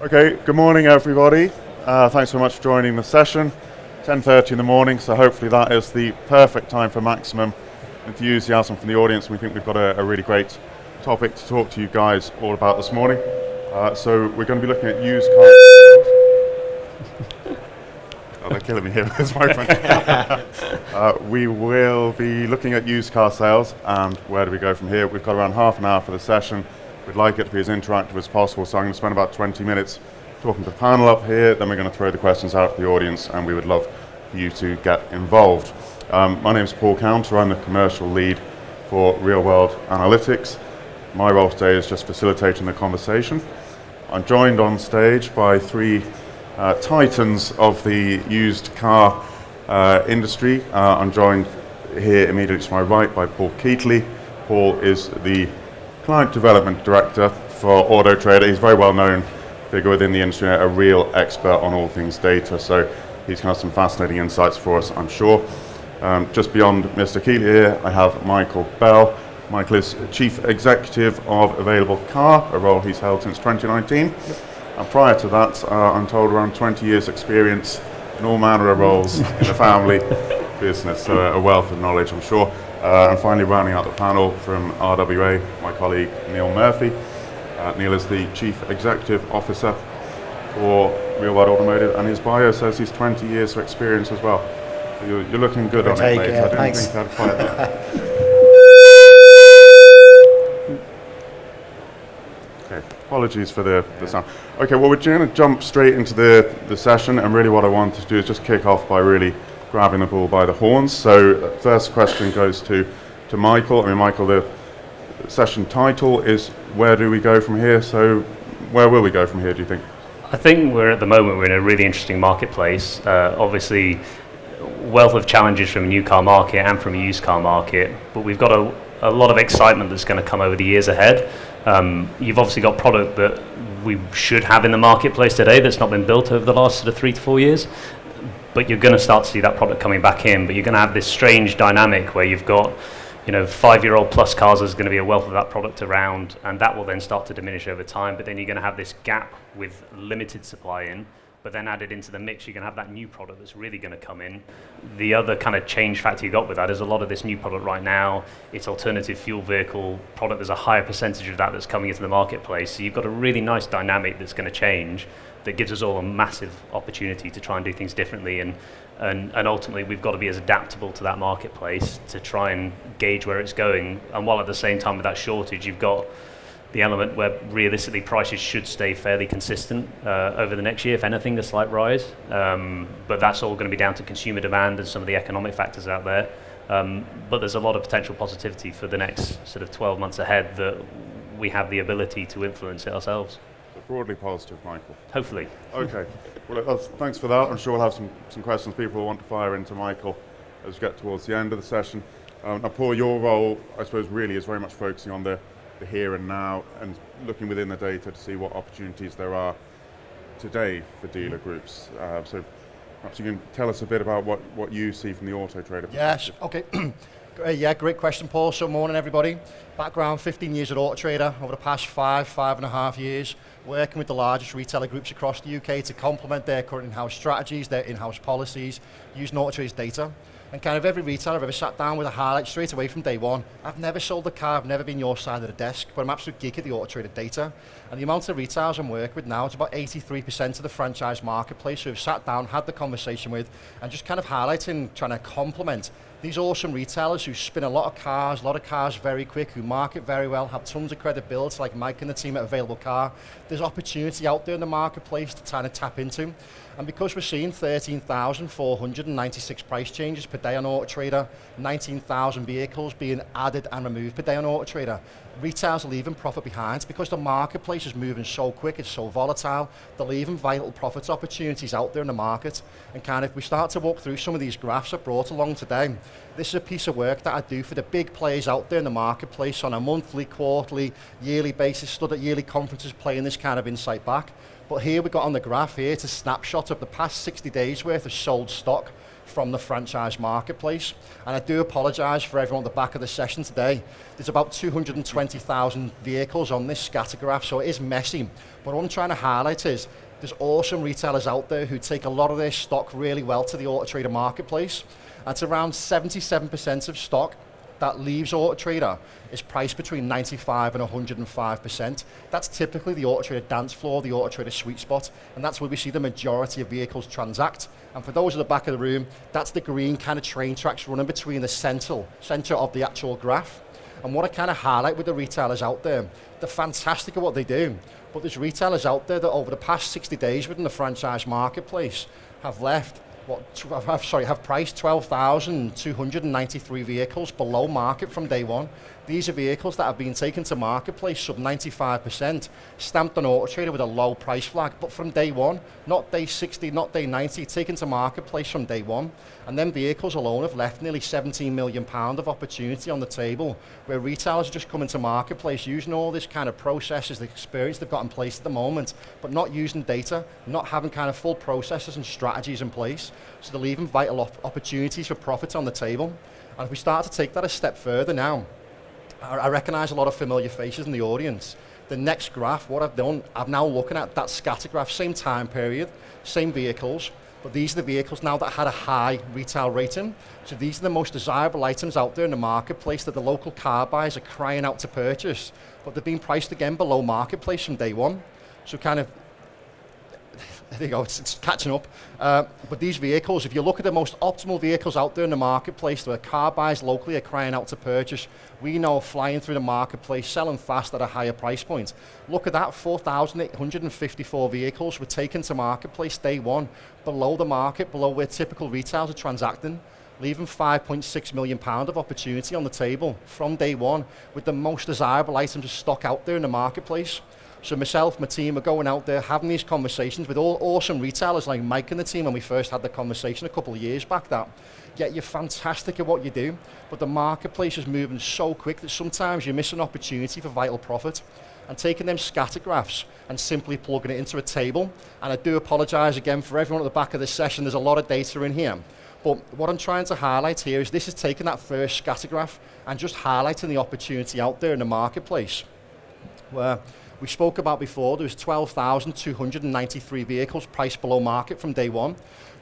Okay, good morning everybody. Thanks so much for joining the session. 10:30 in the morning, so hopefully that is the perfect time for maximum enthusiasm from the audience. We think we've got a really great topic to talk to you guys all about this morning. So we're going to be looking at used cars. Oh, they're killing me here with this microphone. We will be looking at used car sales and where do we go from here. We've got around half an hour for the session. We'd like it to be as interactive as possible, so I'm going to spend about 20 minutes talking to the panel up here, then we're going to throw the questions out to the audience and we would love for you to get involved. My name is Paul Counter, I'm the commercial lead for Real World Analytics. My role today is just facilitating the conversation. I'm joined on stage by three titans of the used car industry. I'm joined here immediately to my right by Paul Keatley. Paul is the Client Development Director for Auto Trader. He's a very well known figure within the industry, a real expert on all things data, so he's going to have some fascinating insights for us, I'm sure. Just beyond Mr. Keatley here, I have Michael Bell. Michael is Chief Executive of Available Car, a role he's held since 2019. And prior to that, I'm told around 20 years experience in all manner of roles in the family business, so a wealth of knowledge, I'm sure. And finally, rounding out the panel from RWA, my colleague Neil Murphy. Neil is the Chief Executive Officer for Real World Automotive, and his bio says he's 20 years of experience as well. So you're looking good on it, mate. I didn't think I'd quite that. Okay, apologies for the sound. Okay, well, we're going to jump straight into the session, and really what I want to do is just kick off by really grabbing the bull by the horns. So first question goes to Michael. I mean, Michael, the session title is Where Do We Go From Here? So where will we go from here, do you think? I think we're in a really interesting marketplace. Obviously, wealth of challenges from a new car market and from a used car market, but we've got a lot of excitement that's going to come over the years ahead. You've obviously got product that we should have in the marketplace today that's not been built over the last sort of 3 to 4 years, but you're going to start to see that product coming back in, but you're going to have this strange dynamic where you've got 5-year-old plus cars. There's going to be a wealth of that product around, and that will then start to diminish over time, but then you're going to have this gap with limited supply in, but then added into the mix, you're going to have that new product that's really going to come in. The other kind of change factor you got with that is a lot of this new product right now, it's alternative fuel vehicle product. There's a higher percentage of that that's coming into the marketplace, so you've got a really nice dynamic that's going to change that gives us all a massive opportunity to try and do things differently, and ultimately we've got to be as adaptable to that marketplace to try and gauge where it's going. And while at the same time with that shortage, you've got the element where realistically prices should stay fairly consistent over the next year, if anything, a slight rise. But that's all going to be down to consumer demand and some of the economic factors out there. But there's a lot of potential positivity for the next sort of 12 months ahead that we have the ability to influence it ourselves. Broadly positive, Michael. Hopefully. Okay. Well, thanks for that. I'm sure we'll have some questions people will want to fire into Michael as we get towards the end of the session. Now, Paul, your role, I suppose, really is very much focusing on the here and now and looking within the data to see what opportunities there are today for dealer groups. So perhaps you can tell us a bit about what you see from the Auto Trader perspective. Yes, okay. Yeah, great question, Paul. So morning, everybody. Background, 15 years at Auto Trader. Over the past 5.5 years, working with the largest retailer groups across the UK to complement their current in-house strategies, their in-house policies, using Auto Trader's data. And kind of every retailer I've ever sat down with a highlight straight away from day one. I've never sold a car, I've never been your side of the desk, but I'm absolute geek at the Auto Trader data. And the amount of retailers I'm working with now, it's about 83% of the franchise marketplace who have sat down, had the conversation with, and just kind of highlighting, trying to complement these awesome retailers who spin a lot of cars very quick, who market very well, have tons of credibility, like Mike and the team at Available Car. There's opportunity out there in the marketplace to kind of tap into. And because we're seeing 13,496 price changes per day on Auto Trader, 19,000 vehicles being added and removed per day on Auto Trader, retailers are leaving profit behind because the marketplace is moving so quick, it's so volatile, they're leaving vital profit opportunities out there in the market. And kind of, if we start to walk through some of these graphs I brought along today, this is a piece of work that I do for the big players out there in the marketplace on a monthly, quarterly, yearly basis, stood at yearly conferences playing this kind of insight back. But here we got on the graph here, it's a snapshot of the past 60 days worth of sold stock from the franchise marketplace. And I do apologise for everyone at the back of the session today. There's about 220,000 vehicles on this scatter graph, so it is messy. But what I'm trying to highlight is there's awesome retailers out there who take a lot of their stock really well to the Auto Trader marketplace. That's around 77% of stock that leaves Auto Trader is priced between 95 and 105%. That's typically the Auto Trader dance floor, the Auto Trader sweet spot, and that's where we see the majority of vehicles transact. And for those at the back of the room, that's the green kind of train tracks running between the center of the actual graph. And what I kind of highlight with the retailers out there, they're fantastic at what they do, but there's retailers out there that over the past 60 days within the franchise marketplace have left have priced 12,293 vehicles below market from day one. These are vehicles that have been taken to marketplace sub 95%, stamped on Auto Trader with a low price flag, but from day one, not day 60, not day 90, taken to marketplace from day one. And then vehicles alone have left nearly £17 million of opportunity on the table, where retailers are just coming to marketplace using all this kind of processes, the experience they've got in place at the moment, but not using data, not having kind of full processes and strategies in place. So they're leaving vital opportunities for profits on the table. And if we start to take that a step further now, I recognise a lot of familiar faces in the audience. The next graph, what I've done, I'm now looking at that scatter graph, same time period, same vehicles, but these are the vehicles now that had a high retail rating. So these are the most desirable items out there in the marketplace that the local car buyers are crying out to purchase, but they're being priced again below marketplace from day one. So kind of, there you go, it's catching up. But these vehicles, if you look at the most optimal vehicles out there in the marketplace where car buyers locally are crying out to purchase, we know flying through the marketplace, selling fast at a higher price point. Look at that, 4,854 vehicles were taken to marketplace day one, below the market, below where typical retailers are transacting, leaving £5.6 million of opportunity on the table from day one with the most desirable items of stock out there in the marketplace. So myself, my team are going out there having these conversations with all awesome retailers like Mike and the team when we first had the conversation a couple of years back that, yeah, you're fantastic at what you do, but the marketplace is moving so quick that sometimes you miss an opportunity for vital profit. And taking them scatter graphs and simply plugging it into a table, and I do apologise again for everyone at the back of this session, there's a lot of data in here. But what I'm trying to highlight here is this is taking that first scatter graph and just highlighting the opportunity out there in the marketplace. Where we spoke about before, there was 12,293 vehicles priced below market from day one.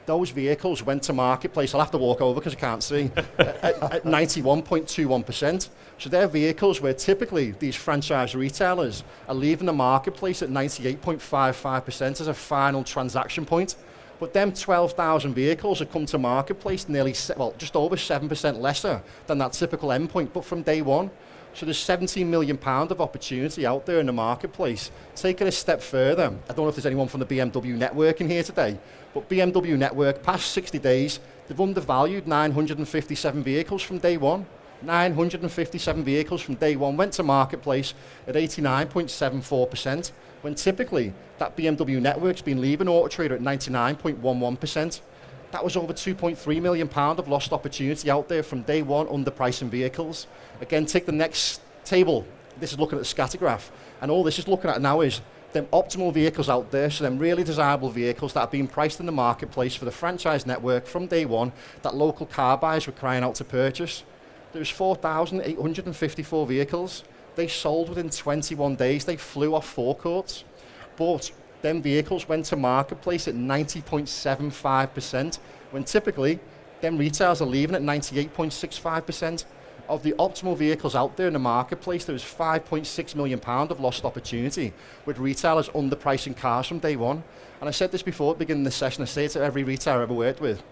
Those vehicles went to marketplace, I'll have to walk over because I can't see, at 91.21%. So they're vehicles where typically these franchise retailers are leaving the marketplace at 98.55% as a final transaction point. But them 12,000 vehicles have come to marketplace nearly, just over 7% lesser than that typical endpoint, but from day one. So there's £17 million of opportunity out there in the marketplace. Taking a step further, I don't know if there's anyone from the BMW network in here today, but BMW network, past 60 days, they've undervalued 957 vehicles from day one. 957 vehicles from day one went to marketplace at 89.74%, when typically that BMW network's been leaving Auto Trader at 99.11%. That was over £2.3 million of lost opportunity out there from day one underpricing vehicles. Again, take the next table. This is looking at the scatter graph. And all this is looking at now is them optimal vehicles out there, so them really desirable vehicles that are being priced in the marketplace for the franchise network from day one that local car buyers were crying out to purchase. There's 4,854 vehicles. They sold within 21 days. They flew off forecourts. But them vehicles went to marketplace at 90.75%, when typically them retailers are leaving at 98.65%. Of the optimal vehicles out there in the marketplace, there was £5.6 million of lost opportunity, with retailers underpricing cars from day one. And I said this before at the beginning of the session, I say it to every retailer I've ever worked with.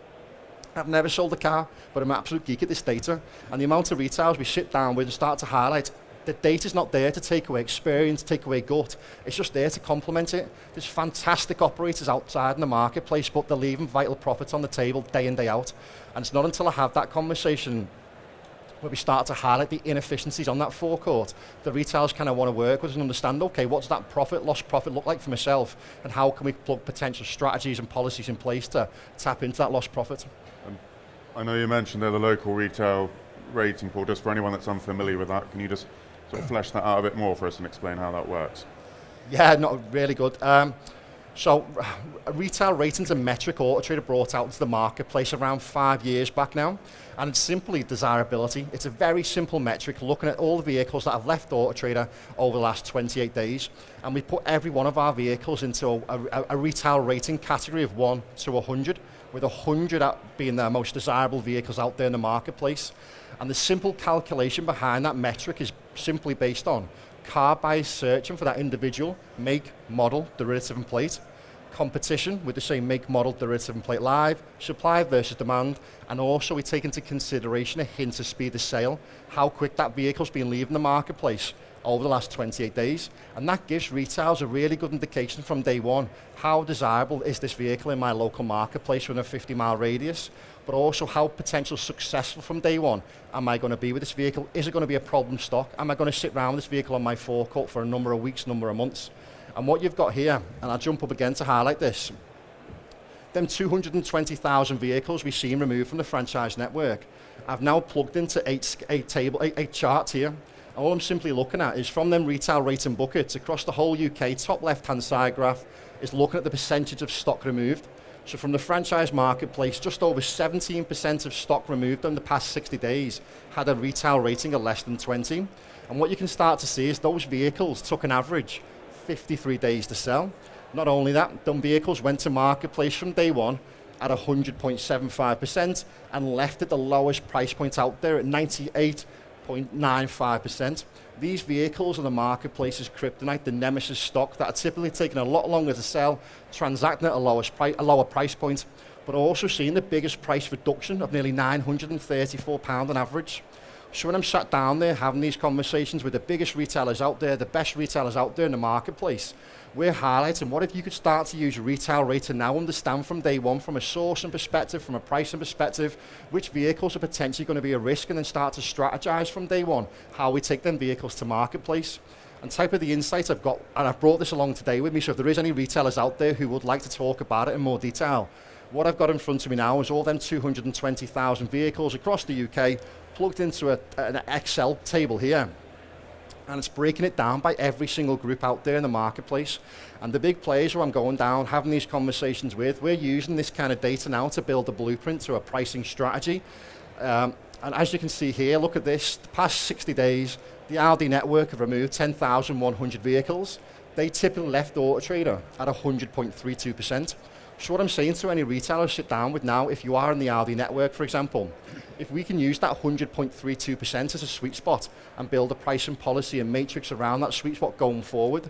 I've never sold a car, but I'm an absolute geek at this data. And the amount of retailers we sit down with and start to highlight, the data's not there to take away experience, take away gut. It's just there to complement it. There's fantastic operators outside in the marketplace, but they're leaving vital profits on the table day in, day out. And it's not until I have that conversation where we start to highlight the inefficiencies on that forecourt, the retailers kind of want to work with us and understand, okay, what's that lost profit look like for myself, and how can we plug potential strategies and policies in place to tap into that lost profit? I know you mentioned there the local retail rating pool. Just for anyone that's unfamiliar with that, can you just sort of flesh that out a bit more for us and explain how that works? Yeah, not really good. So retail rating's a metric Auto Trader brought out into the marketplace around 5 years back now, and it's simply desirability. It's a very simple metric looking at all the vehicles that have left Auto Trader over the last 28 days, and we put every one of our vehicles into a retail rating category of 1 to 100, with 100 being the most desirable vehicles out there in the marketplace. And the simple calculation behind that metric is simply based on car buyers searching for that individual make, model, derivative and plate, competition with the same make, model, derivative and plate live, supply versus demand, and also we take into consideration a hint of speed of sale, how quick that vehicle's been leaving the marketplace over the last 28 days. And that gives retailers a really good indication from day one, how desirable is this vehicle in my local marketplace within a 50-mile radius, but also how potential successful from day one am I going to be with this vehicle? Is it going to be a problem stock? Am I going to sit around with this vehicle on my forecourt for a number of weeks, number of months? And what you've got here, and I'll jump up again to highlight this, them 220,000 vehicles we've seen removed from the franchise network, I've now plugged into eight charts here. And all I'm simply looking at is from them retail rating buckets across the whole UK, top left-hand side graph is looking at the percentage of stock removed. So from the franchise marketplace, just over 17% of stock removed in the past 60 days had a retail rating of less than 20. And what you can start to see is those vehicles took an average 53 days to sell. Not only that, them vehicles went to marketplace from day one at 100.75% and left at the lowest price point out there at 98.95%. These vehicles are the marketplace's kryptonite, the nemesis stock that are typically taking a lot longer to sell, transacting at a lower price point, but also seeing the biggest price reduction of nearly £934 on average. So when I'm sat down there having these conversations with the biggest retailers out there, the best retailers out there in the marketplace, we're highlighting what if you could start to use retail rating now, understand from day one, from a sourcing perspective, from a pricing perspective, which vehicles are potentially going to be a risk, and then start to strategize from day one how we take them vehicles to marketplace. And type of the insights I've got, and I've brought this along today with me, so if there is any retailers out there who would like to talk about it in more detail, what I've got in front of me now is all them 220,000 vehicles across the UK plugged into an Excel table here. And it's breaking it down by every single group out there in the marketplace. And the big players who I'm going down, having these conversations with, we're using this kind of data now to build a blueprint to a pricing strategy. And as you can see here, look at this, the past 60 days, the Aldi network have removed 10,100 vehicles. They typically left Auto Trader at 100.32%. So what I'm saying to any retailer sit down with now, if you are in the Aldi network, for example, if we can use that 100.32% as a sweet spot and build a pricing policy and matrix around that sweet spot going forward,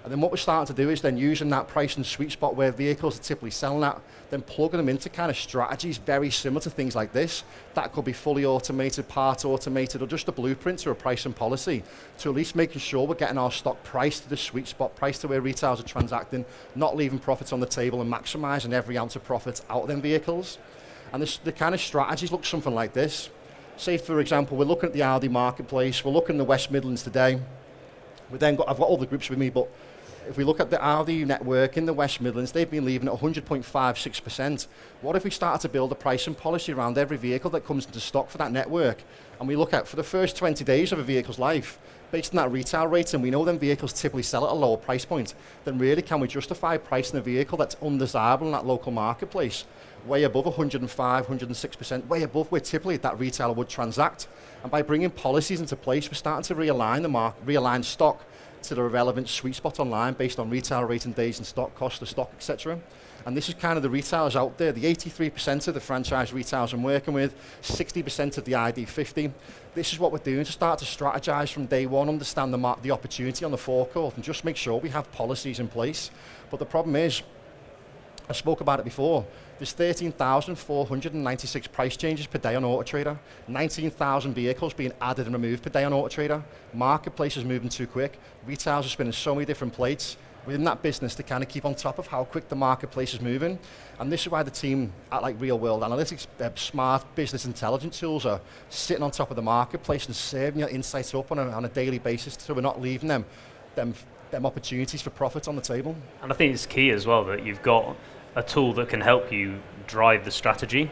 and then what we're starting to do is then using that pricing sweet spot where vehicles are typically selling at, then plugging them into kind of strategies very similar to things like this. That could be fully automated, part automated, or just a blueprint or a pricing policy to at least making sure we're getting our stock priced to the sweet spot, priced to where retailers are transacting, not leaving profits on the table and maximising every ounce of profits out of them vehicles. And the kind of strategies look something like this. Say, for example, we're looking at the Aldi marketplace, we're looking at the West Midlands today. I've got all the groups with me, but if we look at the Aldi network in the West Midlands, they've been leaving at 100.56%. What if we started to build a pricing policy around every vehicle that comes into stock for that network? And we look at, for the first 20 days of a vehicle's life, based on that retail rate, and we know them vehicles typically sell at a lower price point, then really can we justify pricing a vehicle that's undesirable in that local marketplace, way above 105, 106%, way above where typically that retailer would transact? And by bringing policies into place, we're starting to realign stock to the relevant sweet spot online based on retail rating days and stock, cost of stock, etc. And this is kind of the retailers out there, the 83% of the franchise retailers I'm working with, 60% of the ID50. This is what we're doing to start to strategize from day one, understand the opportunity on the forecourt, and just make sure we have policies in place. But the problem is, I spoke about it before, there's 13,496 price changes per day on Auto Trader, 19,000 vehicles being added and removed per day on Auto Trader. Marketplace is moving too quick. Retailers are spinning so many different plates within that business to kind of keep on top of how quick the marketplace is moving. And this is why the team at like Real World Analytics, smart business intelligence tools are sitting on top of the marketplace and serving your insights up on a daily basis, so we're not leaving them opportunities for profit on the table. And I think it's key as well that you've got a tool that can help you drive the strategy.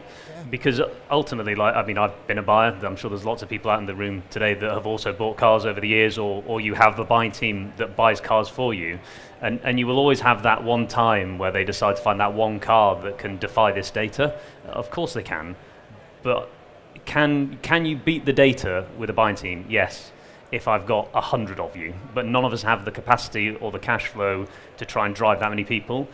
Because ultimately, I've been a buyer. I'm sure there's lots of people out in the room today that have also bought cars over the years, or you have the buying team that buys cars for you. And you will always have that one time where they decide to find that one car that can defy this data. Of course they can. But can you beat the data with a buying team? Yes, if I've got 100 of you. But none of us have the capacity or the cash flow to try and drive that many people.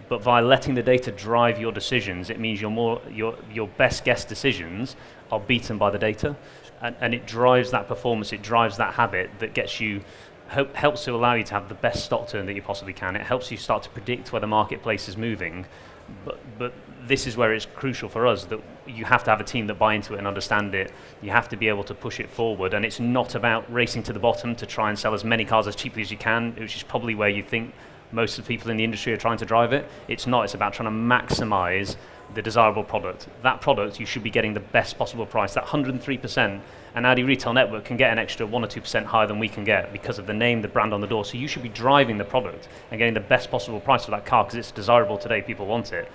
But by letting the data drive your decisions, it means your best guess decisions are beaten by the data, and it drives that performance. It drives that habit that gets you, helps to allow you to have the best stock turn that you possibly can. It helps you start to predict where the marketplace is moving. But this is where it's crucial for us that you have to have a team that buy into it and understand it. You have to be able to push it forward, and it's not about racing to the bottom to try and sell as many cars as cheaply as you can, which is probably where you think most of the people in the industry are trying to drive it. It's not. It's about trying to maximize the desirable product. That product, you should be getting the best possible price. That 103%, an Audi retail network can get an extra 1 or 2% higher than we can get because of the name, the brand on the door. So you should be driving the product and getting the best possible price for that car because it's desirable today. People want it.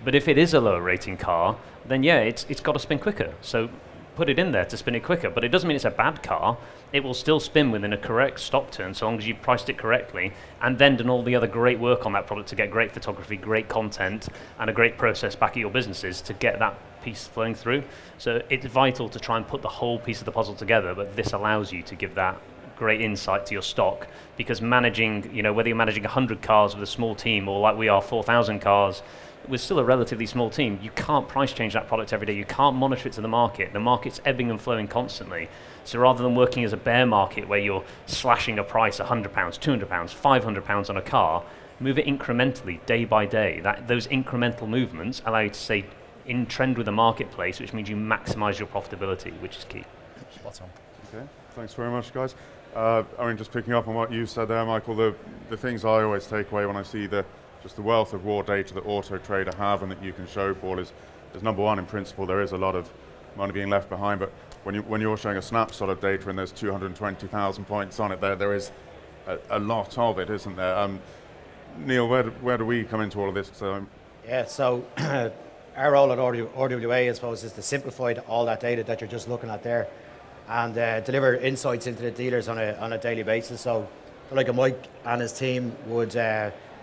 But if it is a lower rating car, then yeah, it's got to spin quicker. So put it in there to spin it quicker. But it doesn't mean it's a bad car. It will still spin within a correct stock turn so long as you've priced it correctly and then done all the other great work on that product to get great photography, great content, and a great process back at your businesses to get that piece flowing through. So it's vital to try and put the whole piece of the puzzle together, but this allows you to give that great insight to your stock, because managing, whether you're managing 100 cars with a small team or like we are 4,000 cars, we're still a relatively small team. You can't price change that product every day. You can't monitor it to the market. The market's ebbing and flowing constantly. So rather than working as a bear market where you're slashing a price £100, £200, £500 on a car, move it incrementally, day by day. Those incremental movements allow you to stay in trend with the marketplace, which means you maximize your profitability, which is key. Spot on. Okay, thanks very much, guys. Just picking up on what you said there, Michael, the things I always take away when I see just the wealth of raw data that Auto Trader have and that you can show, Paul, is number one, in principle, there is a lot of money being left behind, but when you're showing a snapshot of data and there's 220,000 points on it, there is a lot of it, isn't there? Neil, where do we come into all of this? So our role at RWA, I suppose, is to simplify all that data that you're just looking at there and deliver insights into the dealers on a daily basis. So like Mike and his team would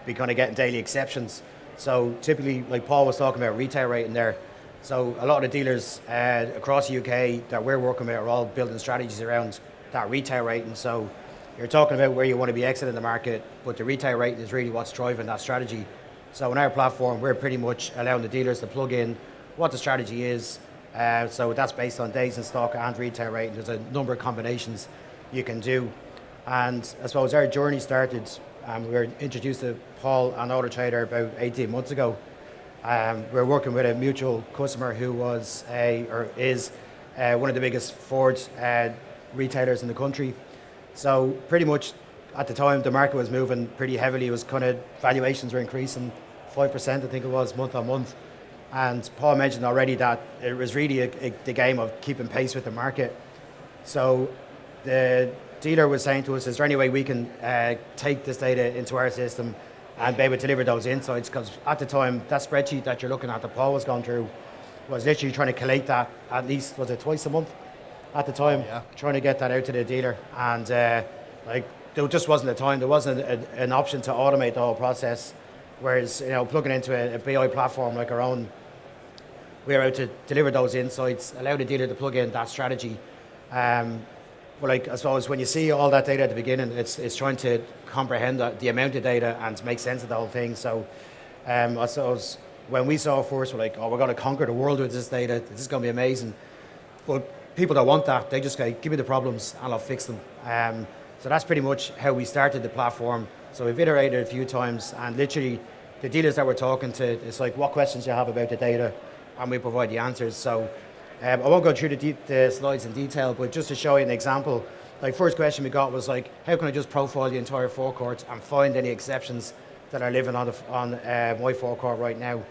be kind of getting daily exceptions. So typically, like Paul was talking about retail rating there, so a lot of the dealers across the UK that we're working with are all building strategies around that retail rating. So you're talking about where you want to be exiting the market, but the retail rating is really what's driving that strategy. So on our platform, we're pretty much allowing the dealers to plug in what the strategy is. So that's based on days in stock and retail rating. There's a number of combinations you can do. And I suppose our journey started, we were introduced to Paul and Auto Trader about 18 months ago. We're working with a mutual customer who is one of the biggest Ford retailers in the country. So pretty much at the time the market was moving pretty heavily. It was kind of valuations were increasing 5%, I think it was, month on month. And Paul mentioned already that it was really the game of keeping pace with the market. So the dealer was saying to us, is there any way we can take this data into our system and be able to deliver those insights? Because at the time, that spreadsheet that you're looking at that Paul was going through was literally trying to collate that at least, was it twice a month at the time, trying to get that out to the dealer. And there just wasn't the time, there wasn't an option to automate the whole process. Whereas, plugging into a BI platform like our own, we're able to deliver those insights, allow the dealer to plug in that strategy. But I suppose when you see all that data at the beginning, it's trying to comprehend the amount of data and make sense of the whole thing. So I suppose when we saw it first, we're like, we're going to conquer the world with this data. This is going to be amazing. But people that want that, they just go, give me the problems and I'll fix them. So that's pretty much how we started the platform. So we've iterated a few times, and literally the dealers that we're talking to, it's like, what questions do you have about the data? And we provide the answers. So I won't go through the slides in detail, but just to show you an example, first question we got was how can I just profile the entire forecourt and find any exceptions that are living on my forecourt right now?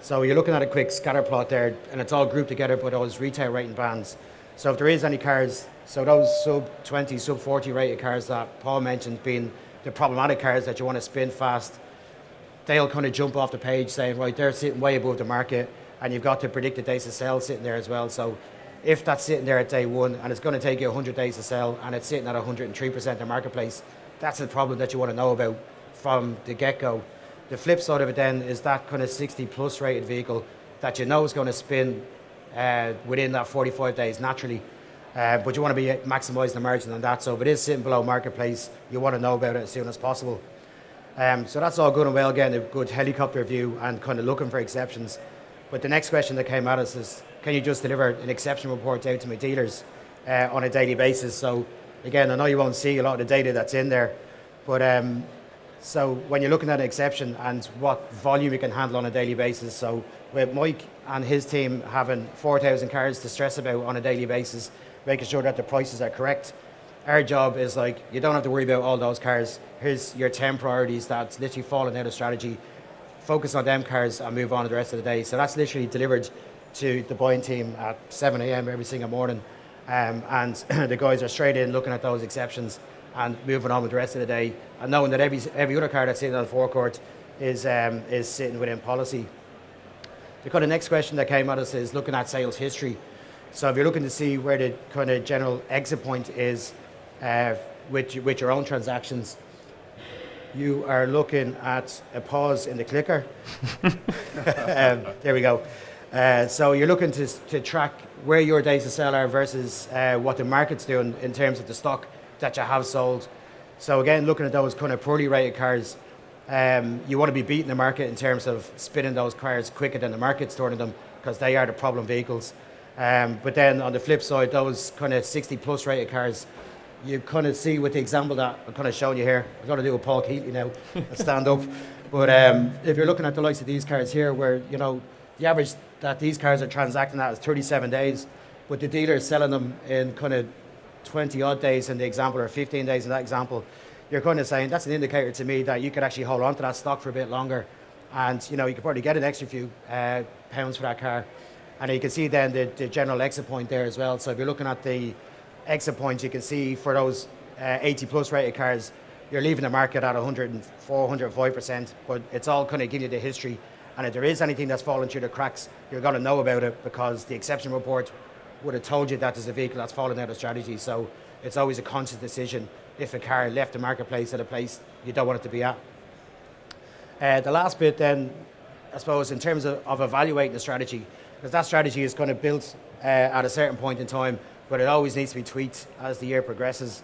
So you're looking at a quick scatter plot there, and it's all grouped together by those retail rating bands. So if there is any cars, so those sub 20, sub 40 rated cars that Paul mentioned being the problematic cars that you want to spin fast, they'll kind of jump off the page saying, right, they're sitting way above the market, and you've got the predicted days to sell sitting there as well. So if that's sitting there at day one and it's going to take you 100 days to sell and it's sitting at 103% of the marketplace, that's the problem that you want to know about from the get-go. The flip side of it then is that kind of 60 plus rated vehicle that you know is going to spin within that 45 days naturally. But you want to be maximising the margin on that. So if it is sitting below marketplace, you want to know about it as soon as possible. So that's all good and well, getting a good helicopter view and kind of looking for exceptions. But the next question that came at us is, can you just deliver an exception report out to my dealers on a daily basis? So again, I know you won't see a lot of the data that's in there, but so when you're looking at an exception and what volume you can handle on a daily basis, so with Mike and his team having 4,000 cars to stress about on a daily basis, making sure that the prices are correct, our job is like, you don't have to worry about all those cars. Here's your 10 priorities that's literally falling out of strategy. Focus on them cars and move on to the rest of the day. So that's literally delivered to the buying team at 7 a.m. every single morning. And the guys are straight in looking at those exceptions and moving on with the rest of the day, and knowing that every other car that's sitting on the forecourt is sitting within policy. The kind of next question that came at us is looking at sales history. So if you're looking to see where the kind of general exit point is with your own transactions, you are looking at a pause in the clicker. There we go. So you're looking to track where your days to sell are versus what the market's doing in terms of the stock that you have sold. So again, looking at those kind of poorly rated cars, you want to be beating the market in terms of spinning those cars quicker than the market's turning them, because they are the problem vehicles. But then on the flip side, those kind of 60 plus rated cars, you kind of see with the example that I'm kind of showing you here. I'm going to do a Paul Keatley now, stand up. But if you're looking at the likes of these cars here, where the average that these cars are transacting at is 37 days, but the dealer is selling them in kind of 20 odd days in the example, or 15 days in that example, you're kind of saying that's an indicator to me that you could actually hold on to that stock for a bit longer, and you could probably get an extra few pounds for that car. And you can see then the general exit point there as well. So if you're looking at the exit point, you can see for those 80 plus rated cars, you're leaving the market at 104, 105%, but it's all kind of giving you the history. And if there is anything that's fallen through the cracks, you're going to know about it, because the exception report would have told you that there's a vehicle that's fallen out of strategy. So it's always a conscious decision if a car left the marketplace at a place you don't want it to be at. The last bit then, I suppose, in terms of evaluating the strategy, because that strategy is kind of built at a certain point in time, but it always needs to be tweaked as the year progresses.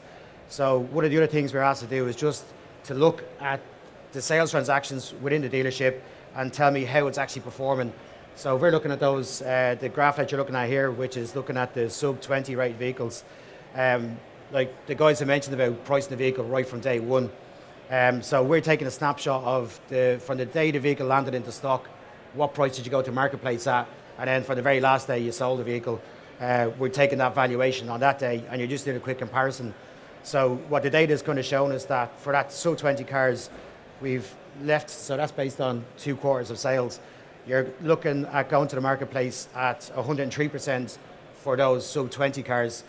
So one of the other things we're asked to do is just to look at the sales transactions within the dealership and tell me how it's actually performing. So if we're looking at those, the graph that you're looking at here, which is looking at the sub 20 rated vehicles, like the guys have mentioned about pricing the vehicle right from day one. So we're taking a snapshot of from the day the vehicle landed into stock, what price did you go to marketplace at, and then for the very last day you sold the vehicle, we're taking that valuation on that day, and you're just doing a quick comparison. So what the data is kind of showing is that for that sub 20 cars, we've left, so that's based on 2 quarters of sales. You're looking at going to the marketplace at 103% for those sub 20 cars,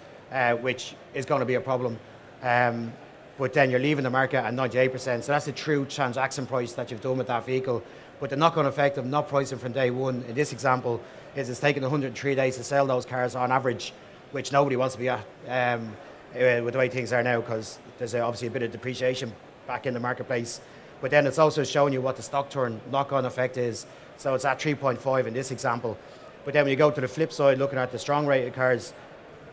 which is going to be a problem. But then you're leaving the market at 98%. So that's the true transaction price that you've done with that vehicle. But the knock-on effect of not pricing from day one in this example is it's taking 103 days to sell those cars on average, which nobody wants to be at with the way things are now, because there's obviously a bit of depreciation back in the marketplace. But then it's also showing you what the stock turn knock-on effect is. So it's at 3.5 in this example. But then when you go to the flip side, looking at the strong rated cars,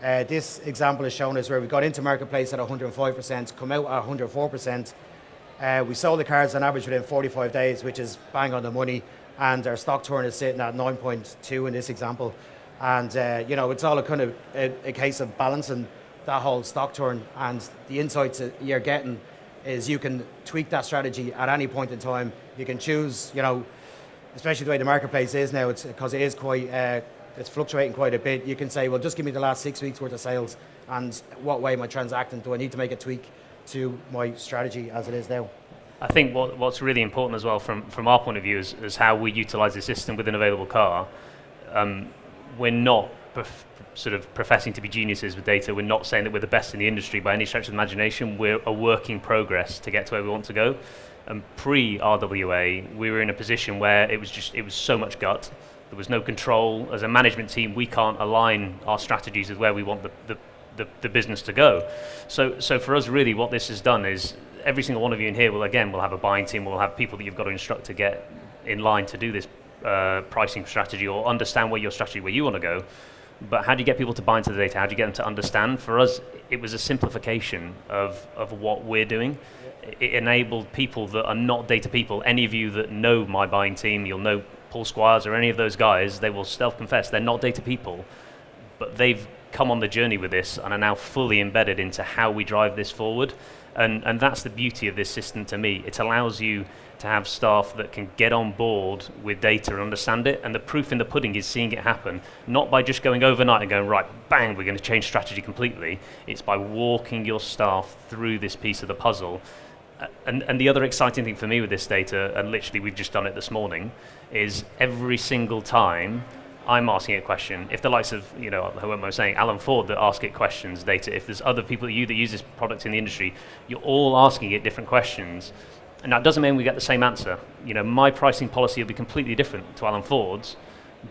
this example is showing us where we got into marketplace at 105%, come out at 104%. We sold the cars on average within 45 days, which is bang on the money. And our stock turn is sitting at 9.2 in this example. And, it's all a kind of a case of balancing that whole stock turn. And the insights that you're getting is you can tweak that strategy at any point in time. You can choose, especially the way the marketplace is now, because it is quite, it's fluctuating quite a bit. You can say, well, just give me the last 6 weeks worth of sales, and what way am I transacting? Do I need to make a tweak to my strategy as it is now? I think what's really important as well from our point of view is how we utilise the system with an available car. We're not sort of professing to be geniuses with data. We're not saying that we're the best in the industry by any stretch of the imagination. We're a work in progress to get to where we want to go. And pre-RWA, we were in a position where it was so much gut. There was no control. As a management team, we can't align our strategies with where we want the business to go. So for us, really, what this has done is every single one of you in here will have a buying team, we'll have people that you've got to instruct to get in line to do this pricing strategy or understand where you want to go. But how do you get people to buy into the data? How do you get them to understand? For us, it was a simplification of what we're doing. It enabled people that are not data people. Any of you that know my buying team, you'll know Paul Squires or any of those guys, they will self-confess they're not data people, but they've come on the journey with this and are now fully embedded into how we drive this forward. And that's the beauty of this system to me. It allows you to have staff that can get on board with data and understand it, and the proof in the pudding is seeing it happen, not by just going overnight and going, right, bang, we're going to change strategy completely. It's by walking your staff through this piece of the puzzle. And the other exciting thing for me with this data, and literally we've just done it this morning, is every single time I'm asking it a question, if the likes of, who am I saying, Alan Ford that ask it questions, data, if there's other people that use this product in the industry, you're all asking it different questions. And that doesn't mean we get the same answer. My pricing policy will be completely different to Alan Ford's,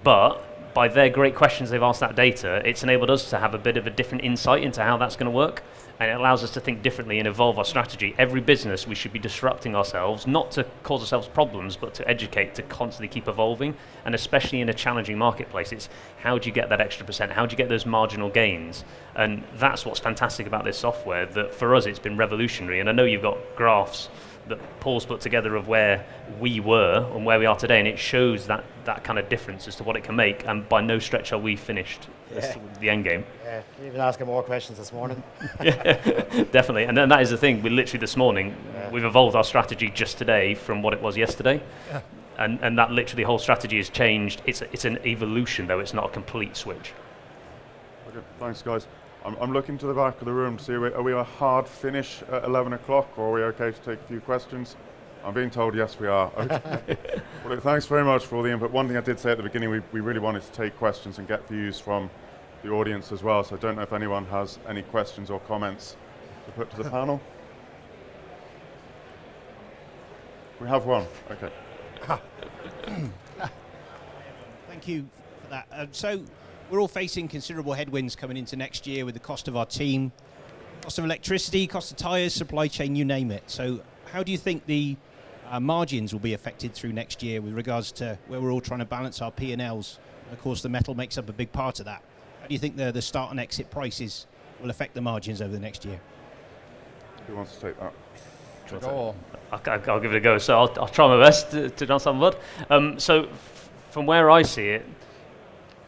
but by their great questions they've asked that data, it's enabled us to have a bit of a different insight into how that's going to work, and it allows us to think differently and evolve our strategy. Every business, we should be disrupting ourselves, not to cause ourselves problems, but to educate, to constantly keep evolving, and especially in a challenging marketplace, it's how do you get that extra percent, how do you get those marginal gains? And that's what's fantastic about this software, that for us it's been revolutionary, and I know you've got graphs that Paul's put together of where we were and where we are today, and it shows that kind of difference as to what it can make, and by no stretch are we finished. That's the end game. Yeah, even asking more questions this morning. Yeah, definitely. And then that is the thing, we literally this morning, we've evolved our strategy just today from what it was yesterday. Yeah. And that literally whole strategy has changed. It's an evolution though, it's not a complete switch. Okay, thanks guys. I'm looking to the back of the room to see, are we a hard finish at 11 o'clock, or are we okay to take a few questions? I'm being told yes we are. Okay. Well, thanks very much for all the input. One thing I did say at the beginning, we really wanted to take questions and get views from the audience as well, so I don't know if anyone has any questions or comments to put to the panel. We have one, okay. Thank you for that. So we're all facing considerable headwinds coming into next year with the cost of our team, cost of electricity, cost of tyres, supply chain, you name it. So how do you think the margins will be affected through next year with regards to where we're all trying to balance our P&Ls? Of course, the metal makes up a big part of that. How do you think the start and exit prices will affect the margins over the next year? Who wants to take that? I'll give it a go. So I'll try my best to answer on wood. So from where I see it,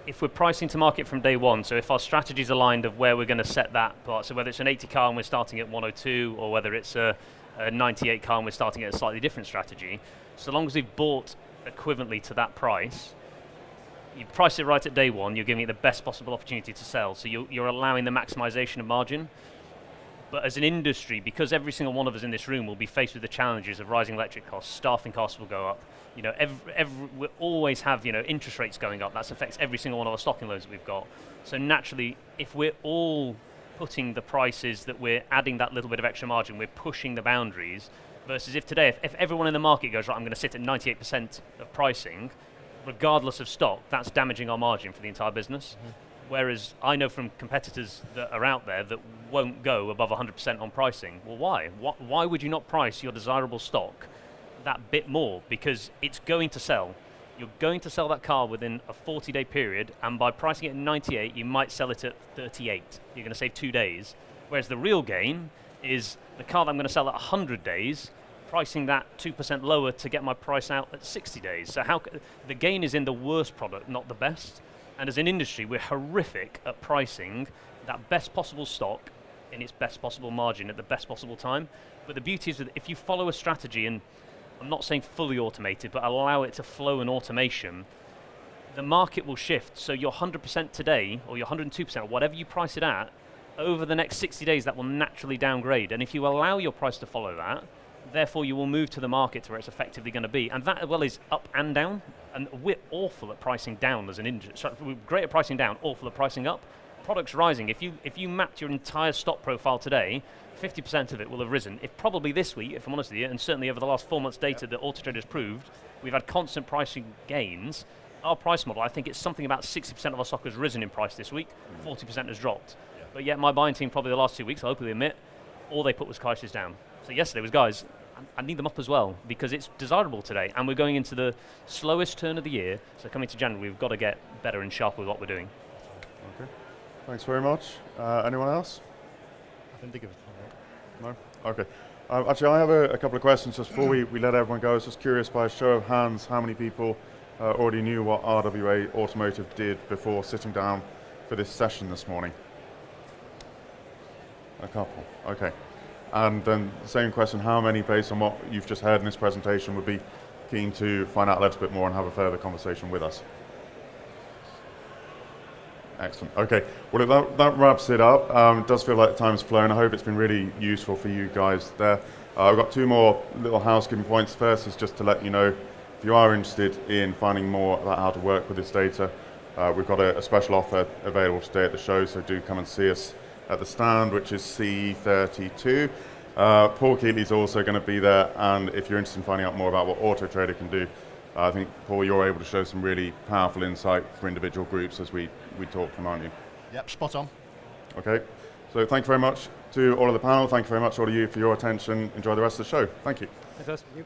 if we're pricing to market from day one, so if our strategy's aligned of where we're going to set that part, so whether it's an 80 car and we're starting at 102, or whether it's a 98 car and we're starting at a slightly different strategy, so long as we've bought equivalently to that price, you price it right at day one, you're giving it the best possible opportunity to sell, so you're allowing the maximization of margin. But as an industry, because every single one of us in this room will be faced with the challenges of rising electric costs, staffing costs will go up, we always have interest rates going up. That affects every single one of our stocking loans that we've got. So naturally, if we're all putting the prices that we're adding that little bit of extra margin, we're pushing the boundaries, versus if today, if everyone in the market goes, right, I'm going to sit at 98% of pricing, regardless of stock, that's damaging our margin for the entire business. Mm-hmm. Whereas I know from competitors that are out there that won't go above 100% on pricing. Well, why? Why would you not price your desirable stock that bit more? Because it's going to sell. You're going to sell that car within a 40-day period, and by pricing it at 98, you might sell it at 38. You're going to save 2 days. Whereas the real gain is the car that I'm going to sell at 100 days, pricing that 2% lower to get my price out at 60 days. So the gain is in the worst product, not the best. And as an industry, we're horrific at pricing that best possible stock in its best possible margin at the best possible time. But the beauty is that if you follow a strategy, and I'm not saying fully automated, but allow it to flow in automation, the market will shift. So your 100% today, or your 102%, or whatever you price it at, over the next 60 days, that will naturally downgrade. And if you allow your price to follow that, therefore you will move to the market to where it's effectively going to be. And that as well is up and down. And we're awful at pricing down as an industry. So we're great at pricing down, awful at pricing up. Products rising. If you mapped your entire stock profile today, 50% of it will have risen. If probably this week, if I'm honest with you, and certainly over the last 4 months' data that Auto Trader's proved, we've had constant pricing gains. Our price model, I think it's something about 60% of our stock has risen in price this week, 40% has dropped. Yeah. But yet my buying team probably the last 2 weeks, I openly admit, all they put was prices down. So yesterday was, guys, I need them up as well because it's desirable today, and we're going into the slowest turn of the year. So coming to January, we've got to get better and sharper with what we're doing. Okay, thanks very much. Anyone else? I didn't think of it. No? Okay. Actually, I have a couple of questions just before we let everyone go. I was just curious, by a show of hands, how many people already knew what RWA Automotive did before sitting down for this session this morning? A couple. Okay. And then the same question, how many, based on what you've just heard in this presentation, would be keen to find out a little bit more and have a further conversation with us? Excellent. Okay. Well, that wraps it up. It does feel like time's flown. I hope it's been really useful for you guys there. I've got 2 more little housekeeping points. First is just to let you know, if you are interested in finding more about how to work with this data, we've got a special offer available today at the show, so do come and see us at the stand, which is C32. Paul Keatley's also going to be there, and if you're interested in finding out more about what Auto Trader can do, I think, Paul, you're able to show some really powerful insight for individual groups as we talk from, aren't you? Yep, spot on. Okay, so thank you very much to all of the panel. Thank you very much, all of you, for your attention. Enjoy the rest of the show. Thank you. Thanks, guys.